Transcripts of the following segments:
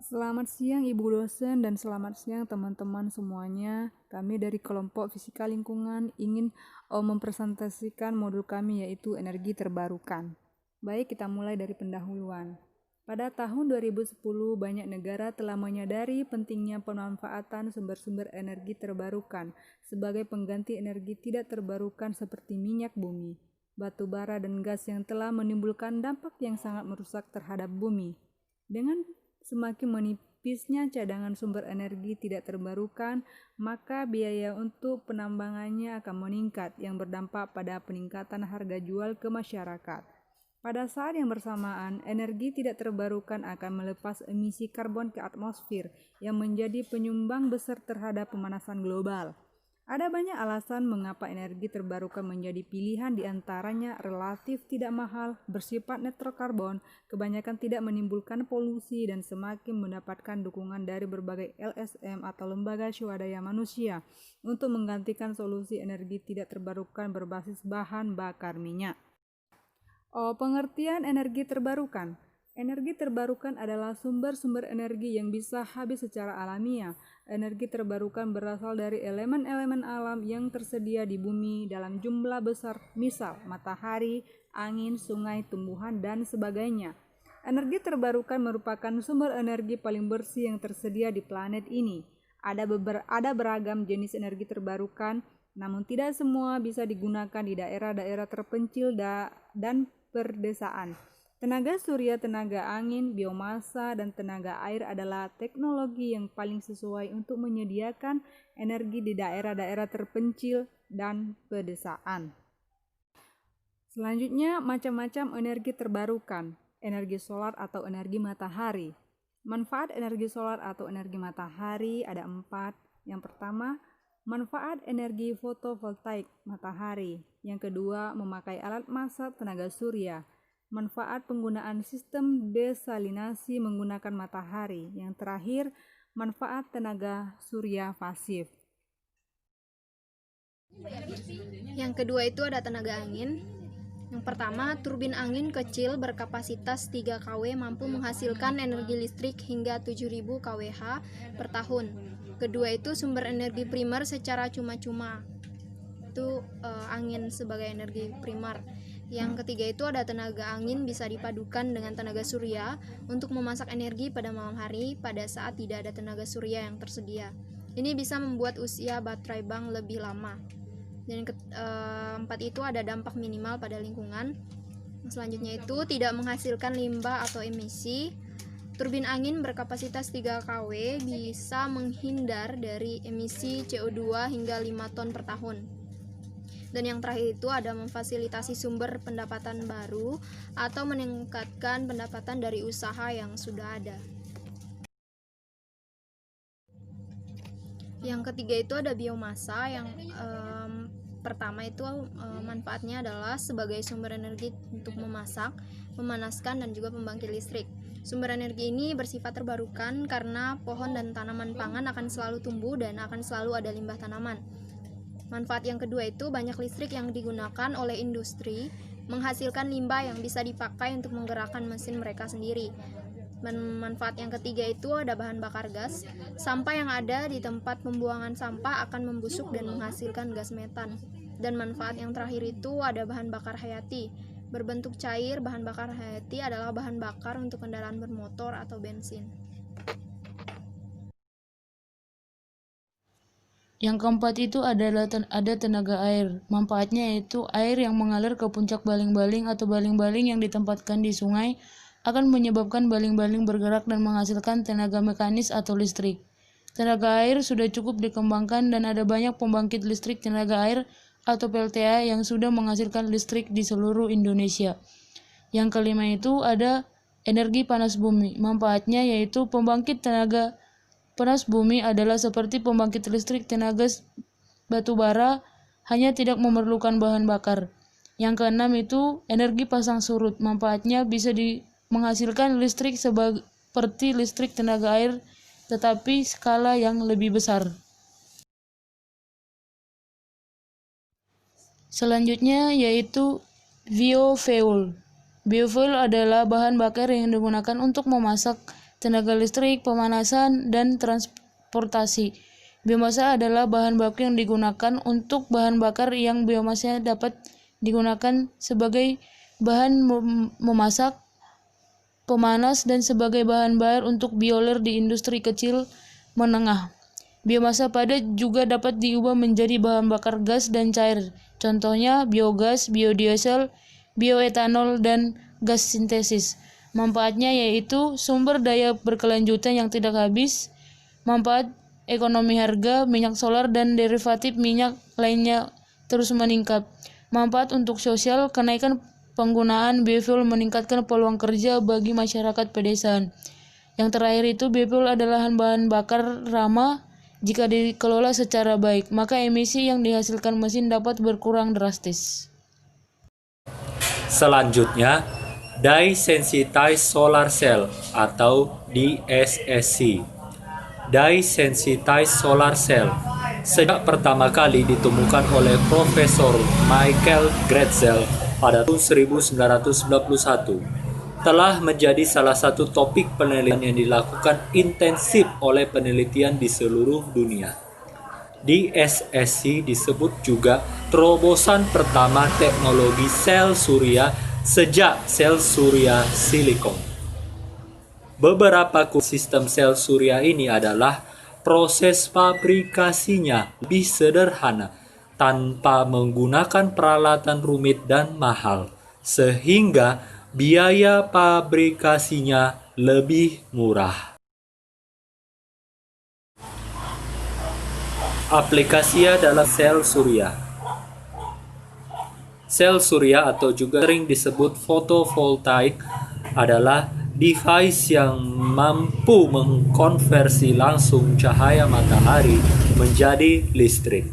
Selamat siang Ibu dosen dan selamat siang teman-teman semuanya. Kami dari kelompok Fisika Lingkungan ingin mempresentasikan modul kami yaitu energi terbarukan. Baik, kita mulai dari pendahuluan. Pada tahun 2010, banyak negara telah menyadari pentingnya pemanfaatan sumber-sumber energi terbarukan sebagai pengganti energi tidak terbarukan seperti minyak bumi, batu bara, dan gas yang telah menimbulkan dampak yang sangat merusak terhadap bumi. Dengan semakin menipisnya cadangan sumber energi tidak terbarukan, maka biaya untuk penambangannya akan meningkat yang berdampak pada peningkatan harga jual ke masyarakat. Pada saat yang bersamaan, energi tidak terbarukan akan melepas emisi karbon ke atmosfer yang menjadi penyumbang besar terhadap pemanasan global. Ada banyak alasan mengapa energi terbarukan menjadi pilihan, diantaranya relatif tidak mahal, bersifat netral karbon, kebanyakan tidak menimbulkan polusi, dan semakin mendapatkan dukungan dari berbagai LSM atau lembaga swadaya manusia untuk menggantikan solusi energi tidak terbarukan berbasis bahan bakar minyak. Pengertian energi terbarukan. Energi terbarukan adalah sumber-sumber energi yang bisa habis secara alamiah. Energi terbarukan berasal dari elemen-elemen alam yang tersedia di bumi dalam jumlah besar, misal matahari, angin, sungai, tumbuhan, dan sebagainya. Energi terbarukan merupakan sumber energi paling bersih yang tersedia di planet ini. Ada beragam jenis energi terbarukan, namun tidak semua bisa digunakan di daerah-daerah terpencil dan perdesaan. Tenaga surya, tenaga angin, biomasa, dan tenaga air adalah teknologi yang paling sesuai untuk menyediakan energi di daerah-daerah terpencil dan pedesaan. Selanjutnya, macam-macam energi terbarukan. Energi solar atau energi matahari. Manfaat energi solar atau energi matahari ada 4. Yang pertama, manfaat energi fotovoltaik matahari. Yang kedua, memakai alat masak tenaga surya. Manfaat penggunaan sistem desalinasi menggunakan matahari. Yang terakhir, manfaat tenaga surya pasif. Yang kedua itu ada tenaga angin. Yang pertama, turbin angin kecil berkapasitas 3 kW mampu menghasilkan energi listrik hingga 7.000 kWh per tahun. Kedua itu sumber energi primer secara cuma-cuma. Itu angin sebagai energi primer. Yang ketiga itu ada tenaga angin bisa dipadukan dengan tenaga surya untuk memasak energi pada malam hari pada saat tidak ada tenaga surya yang tersedia. Ini bisa membuat usia baterai bank lebih lama. Dan keempat itu ada dampak minimal pada lingkungan. Selanjutnya itu tidak menghasilkan limbah atau emisi. Turbin angin berkapasitas 3 kW bisa menghindar dari emisi CO2 hingga 5 ton per tahun. Dan yang terakhir itu ada memfasilitasi sumber pendapatan baru atau meningkatkan pendapatan dari usaha yang sudah ada. Yang ketiga itu ada biomasa. Yang pertama itu manfaatnya adalah sebagai sumber energi untuk memasak, memanaskan, dan juga pembangkit listrik. Sumber energi ini bersifat terbarukan karena pohon dan tanaman pangan akan selalu tumbuh dan akan selalu ada limbah tanaman. Manfaat yang kedua itu banyak listrik yang digunakan oleh industri menghasilkan limbah yang bisa dipakai untuk menggerakkan mesin mereka sendiri. Manfaat yang ketiga itu ada bahan bakar gas. Sampah yang ada di tempat pembuangan sampah akan membusuk dan menghasilkan gas metan. Dan manfaat yang terakhir itu ada bahan bakar hayati. Berbentuk cair, bahan bakar hayati adalah bahan bakar untuk kendaraan bermotor atau bensin. Yang keempat itu adalah ada tenaga air. Manfaatnya yaitu air yang mengalir ke puncak baling-baling atau baling-baling yang ditempatkan di sungai akan menyebabkan baling-baling bergerak dan menghasilkan tenaga mekanis atau listrik. Tenaga air sudah cukup dikembangkan dan ada banyak pembangkit listrik tenaga air atau PLTA yang sudah menghasilkan listrik di seluruh Indonesia. Yang kelima itu ada energi panas bumi. Manfaatnya yaitu pembangkit tenaga panas bumi adalah seperti pembangkit listrik tenaga batu bara, hanya tidak memerlukan bahan bakar. Yang keenam itu energi pasang surut. Manfaatnya bisa menghasilkan listrik seperti listrik tenaga air, tetapi skala yang lebih besar. Selanjutnya yaitu biofuel. Biofuel adalah bahan bakar yang digunakan untuk memasak tenaga listrik, pemanasan, dan transportasi. Biomasa adalah bahan baku yang digunakan untuk bahan bakar yang biomasanya dapat digunakan sebagai bahan memasak, pemanas, dan sebagai bahan bakar untuk boiler di industri kecil menengah. Biomasa padat juga dapat diubah menjadi bahan bakar gas dan cair. Contohnya biogas, biodiesel, bioetanol, dan gas sintesis. Manfaatnya yaitu sumber daya berkelanjutan yang tidak habis, manfaat ekonomi harga minyak solar dan derivatif minyak lainnya terus meningkat. Manfaat untuk sosial, kenaikan penggunaan biofuel meningkatkan peluang kerja bagi masyarakat pedesaan. Yang terakhir itu biofuel adalah bahan bakar ramah jika dikelola secara baik, maka emisi yang dihasilkan mesin dapat berkurang drastis. Selanjutnya, Dye-Sensitized Solar Cell atau DSSC. Dye-Sensitized Solar Cell sejak pertama kali ditemukan oleh Profesor Michael Grätzel pada tahun 1991, telah menjadi salah satu topik penelitian yang dilakukan intensif oleh penelitian di seluruh dunia. DSSC disebut juga terobosan pertama teknologi sel surya sejak sel surya silikon. Beberapa sistem sel surya ini adalah proses fabrikasinya lebih sederhana tanpa menggunakan peralatan rumit dan mahal, sehingga biaya fabrikasinya lebih murah. Aplikasinya dalam sel surya. Sel surya atau juga sering disebut fotovoltaik adalah device yang mampu mengkonversi langsung cahaya matahari menjadi listrik.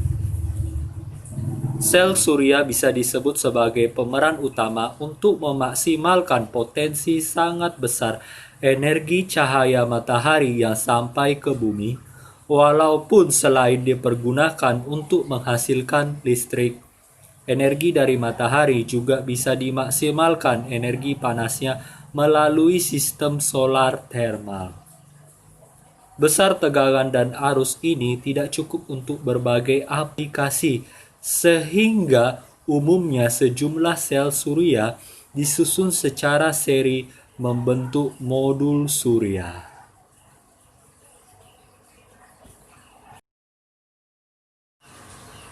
Sel surya bisa disebut sebagai pemeran utama untuk memaksimalkan potensi sangat besar energi cahaya matahari yang sampai ke bumi, walaupun selain dipergunakan untuk menghasilkan listrik. Energi dari matahari juga bisa dimaksimalkan energi panasnya melalui sistem solar thermal. Besar tegangan dan arus ini tidak cukup untuk berbagai aplikasi, sehingga umumnya sejumlah sel surya disusun secara seri membentuk modul surya.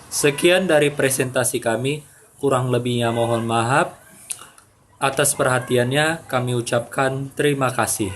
Sekian dari presentasi kami, kurang lebihnya mohon maaf. Atas perhatiannya kami ucapkan terima kasih.